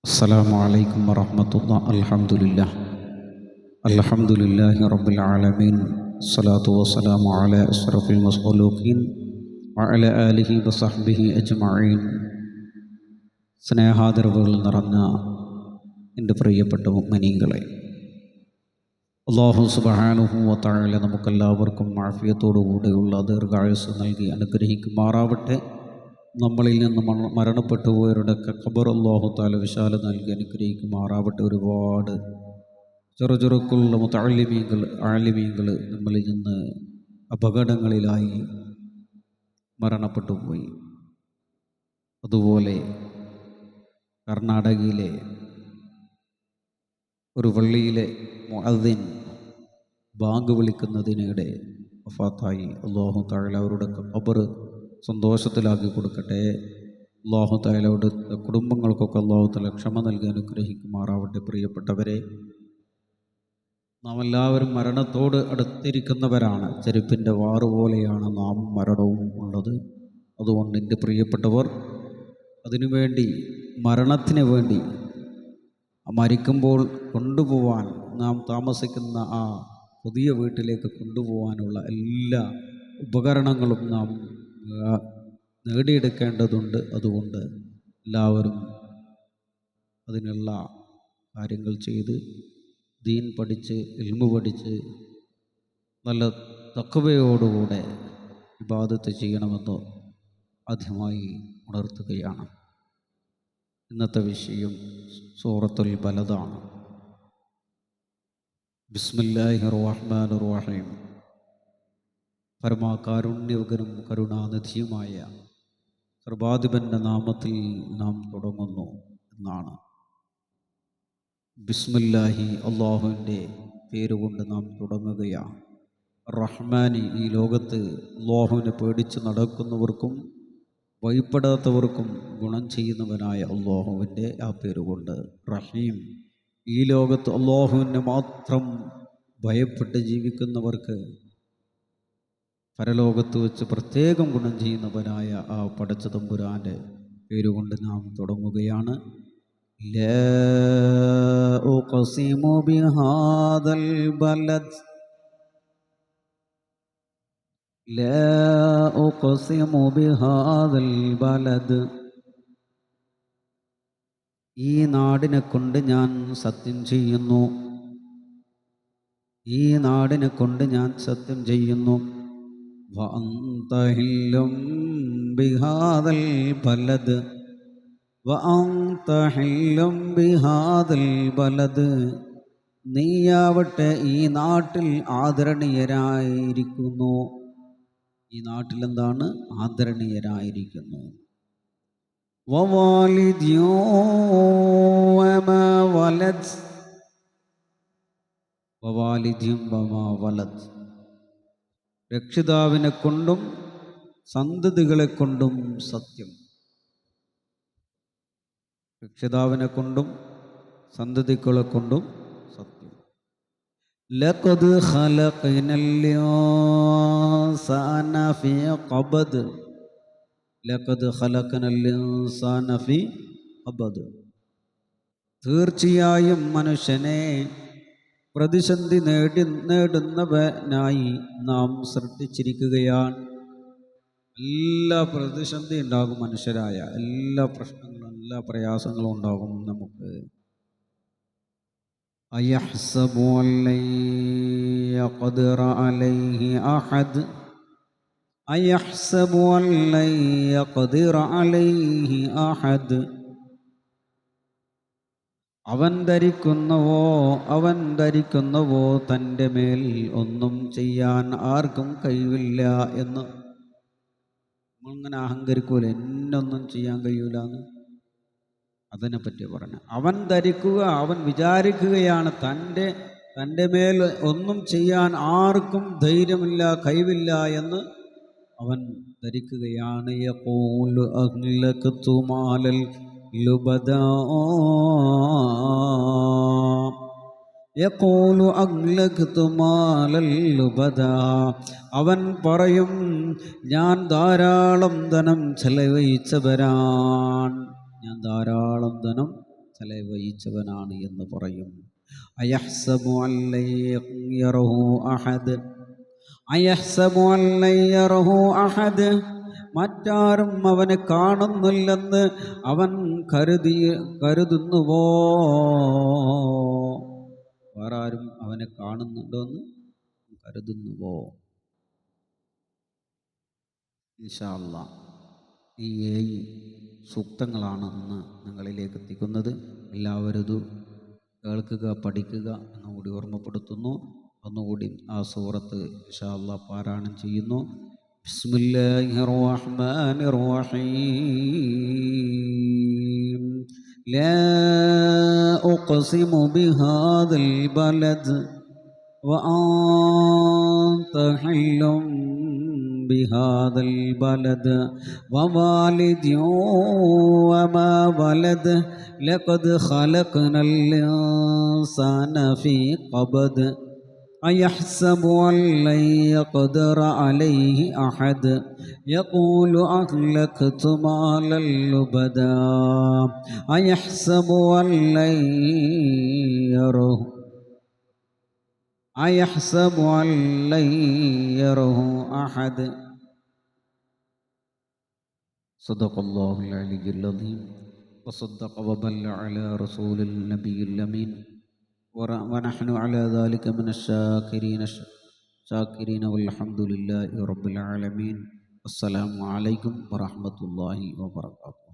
അസ്സലാമു അലൈക്കും വറഹ്മത്തുള്ളാഹി അൽഹംദുലില്ലാഹി റബ്ബിൽ ആലമീൻ സ്വലാത്തു വസ്സലാമു അലാ അഷ്റഫിൽ മഖ്ലൂഖീൻ വഅലാ ആലിഹി വസഹ്ബിഹി അജ്മഈൻ. സ്നേഹാദരവുകൾ നിറഞ്ഞ എൻ്റെ പ്രിയപ്പെട്ട മുഅ്മിനീങ്ങളെ, അല്ലാഹു സുബ്ഹാനഹു വ തആല നമുക്കെല്ലാവർക്കും ആഫിയത്തോടു കൂടിയുള്ള ദീർഘായുസ്സ് നൽകി അനുഗ്രഹിക്കുമാറാവട്ടെ. നമ്മളിൽ നിന്ന് മരണപ്പെട്ടു പോയവരുടെ ഖബർ അല്ലാഹു തആല വിശാലത നൽകി അനുഗ്രഹിക്കുമാറാവട്ടെ. ഒരുപാട് ചെറുചെറുക്കുള്ള മുതഅല്ലിമീങ്ങൾ ആലിമീങ്ങൾ നമ്മളിൽ നിന്ന് അപകടങ്ങളിലായി മരണപ്പെട്ടു പോയി. അതുപോലെ കർണാടകയിലെ ഒരു പള്ളിയിലെ മുഅദ്ദിൻ ബാങ്ക് വിളിക്കുന്നതിനിടെ വഫാത്തായി. അല്ലാഹു തആല അവരുടെ ഖബർ സന്തോഷത്തിലാക്കി കൊടുക്കട്ടെ. അല്ലാഹു തആലയുടെ കുടുംബങ്ങൾക്കൊക്കെ അല്ലാഹു തആല ക്ഷമ നൽകി അനുഗ്രഹിക്കുമാറാവട്ടെ. പ്രിയപ്പെട്ടവരെ, നാം എല്ലാവരും മരണത്തോട് അടുത്തിരിക്കുന്നവരാണ്. ചെരുപ്പിൻ്റെ വാറ് പോലെയാണ് നാം മരണവും ഉള്ളത്. അതുകൊണ്ട് എൻ്റെ പ്രിയപ്പെട്ടവർ, അതിനുവേണ്ടി മരണത്തിന് വേണ്ടി മരിക്കുമ്പോൾ കൊണ്ടുപോവാൻ, നാം താമസിക്കുന്ന ആ പുതിയ വീട്ടിലേക്ക് കൊണ്ടുപോകാനുള്ള എല്ലാ ഉപകരണങ്ങളും നാം നേടിയെടുക്കേണ്ടതുണ്ട്. അതുകൊണ്ട് എല്ലാവരും അതിനുള്ള കാര്യങ്ങൾ ചെയ്ത് ദീൻ പഠിച്ച് ഇൽമു പഠിച്ച് നല്ല തഖ്വയോടുകൂടെ ഇബാദത്ത് ചെയ്യണമെന്ന് ആദ്യമായി ഉണർത്തുകയാണ്. ഇന്നത്തെ വിഷയം സൂറത്തുൽ ബലദാണ്. ബിസ്മില്ലാഹിർ റഹ്മാനിർ റഹീം. പരമാകാരുണ്യവകനും കരുണാനിധിയുമായ സർവാധിപൻ്റെ നാമത്തിൽ നാം തുടങ്ങുന്നു എന്നാണ്. ബിസ്മില്ലാഹി, അള്ളാഹുവിൻ്റെ പേരുകൊണ്ട് നാം തുടങ്ങുകയാണ്. റഹ്മാനി, ഈ ലോകത്ത് അള്ളാഹുവിനെ പേടിച്ച് നടക്കുന്നവർക്കും ഭയപ്പെടാത്തവർക്കും ഗുണം ചെയ്യുന്നവനായ അള്ളാഹുവിൻ്റെ ആ പേരുകൊണ്ട്. റഹീം, ഈ ലോകത്ത് അള്ളാഹുവിനെ മാത്രം ഭയപ്പെട്ട് ജീവിക്കുന്നവർക്ക് പരലോകത്ത് വെച്ച് പ്രത്യേകം ഗുണം ചെയ്യുന്നവനായ ആ പടച്ച തമ്പുരാൻ്റെ പേരുകൊണ്ട് നാം തുടങ്ങുകയാണ്. ലാ ഉഖ്സിമു ബിഹാദൽ ബലദ്, ലാ ഉഖ്സിമു ബിഹാദൽ ബലദ്, ഈ നാടിനെ കൊണ്ട് ഞാൻ സത്യം ചെയ്യുന്നു, ഈ നാടിനെ കൊണ്ട് ഞാൻ സത്യം ചെയ്യുന്നു. വഅൻത ഹില്ലും ബിഹാദൽ ബലദ്, വഅൻത ഹില്ലും ബിഹാദൽ ബലദ്, നീയാവട്ടെ ഈ നാട്ടിൽ ആദരണീയരായിരിക്കുന്നു. ഈ നാട്ടിൽ എന്താണ്? ആദരണീയരായിരിക്കുന്നു. വവാലിദിൻ വമാ വലദ്, വവാലിദിൻ വമാ വലദ്, രക്ഷിതാവിനെ കൊണ്ടും സന്തതികളെ കൊണ്ടും സത്യം. രക്ഷിതാവിനെ കൊണ്ടും സന്തതികളെ കൊണ്ടും സത്യം. ലഖദ് ഖലഖനൽ ഇൻസാന ഫീ ഖബദ്, ലഖദ് ഖലഖനൽ ഇൻസാന ഫീ ഖബദ്, തീർച്ചയായും മനുഷ്യനെ പ്രതിസന്ധി നേടുന്നവനായി നാം സൃഷ്ടിച്ചിരിക്കുകയാണ്. എല്ലാ പ്രതിസന്ധി ഉണ്ടാകും. മനുഷ്യരായ എല്ലാ പ്രശ്നങ്ങളും എല്ലാ പ്രയാസങ്ങളും ഉണ്ടാകും നമുക്ക്. അയഹ്സബു അല്ലൻ യഖ്ദിറ അലൈഹി അഹദ്, അയഹ്സബു അല്ലൻ യഖ്ദിറ അലൈഹി അഹദ്, അവൻ ധരിക്കുന്നുവോ തൻ്റെ മേൽ ഒന്നും ചെയ്യാൻ ആർക്കും കഴിവില്ല എന്ന്. നമ്മളിങ്ങനെ അഹങ്കരിക്കൂല, എന്നൊന്നും ചെയ്യാൻ കഴിയൂല എന്ന്. അതിനെപ്പറ്റി പറഞ്ഞു. അവൻ ധരിക്കുക, അവൻ വിചാരിക്കുകയാണ് തൻ്റെ മേൽ ഒന്നും ചെയ്യാൻ ആർക്കും ധൈര്യമില്ല, കഴിവില്ല എന്ന് അവൻ ധരിക്കുകയാണ്. യഖൂലു അഹ്ലക്തു മാലൽ ലുബദാ, യഖൂലു അഹ്ലക്തു മാലൽ ലുബദാ, അവൻ പറയും ഞാൻ ധാരാളം ധനം ചെലവഴിച്ചവരാണ്, ഞാൻ ധാരാളം ധനം ചെലവഴിച്ചവനാണ് എന്ന് പറയും. അയഹ്സബു അല്ലൻ യറഹു അഹദ്, അയഹ്സബു അല്ലൻ യറഹു അഹദ്, മറ്റാരും അവനെ കാണുന്നില്ലെന്ന് അവൻ കരുതുന്നുവോ? വേറെ ആരും അവനെ കാണുന്നുണ്ടോ എന്ന് കരുതുന്നുവോ? ഇൻഷാ അല്ലാഹ് ഈ 7 സൂക്തങ്ങളാണ് ഇന്ന് നിങ്ങളിലേക്ക് എത്തിക്കുന്നത്. എല്ലാവരും ഇത് കേൾക്കുക, പഠിക്കുക എന്നുകൂടി ഓർമ്മപ്പെടുത്തുന്നു. ഒന്നുകൂടി ആ സൂറത്ത് ഇൻഷാ അല്ലാഹ് പാരായണം ചെയ്യുന്നു. ബിസ്മില്ലാഹിർ റഹ്മാനിർ റഹീം. ലാ ഉഖ്സിമു ബിഹാദൽ ബലദ് وأنت حل بهذا البلد ووالد وما ولد لقد خلقنا الإنسان في قبد أيحسب أن لن يقدر عليه أحد يقول أهلكت مالا لبدا أيحسب أن لن يره أيحسب أن لن يره أحد. صدق الله العلي العظيم وصدق وبلغ على رسول النبي الأمين ونحن على ذلك من الشاكرين والحمد لله رب العالمين. السلام عليكم ورحمة الله وبركاته.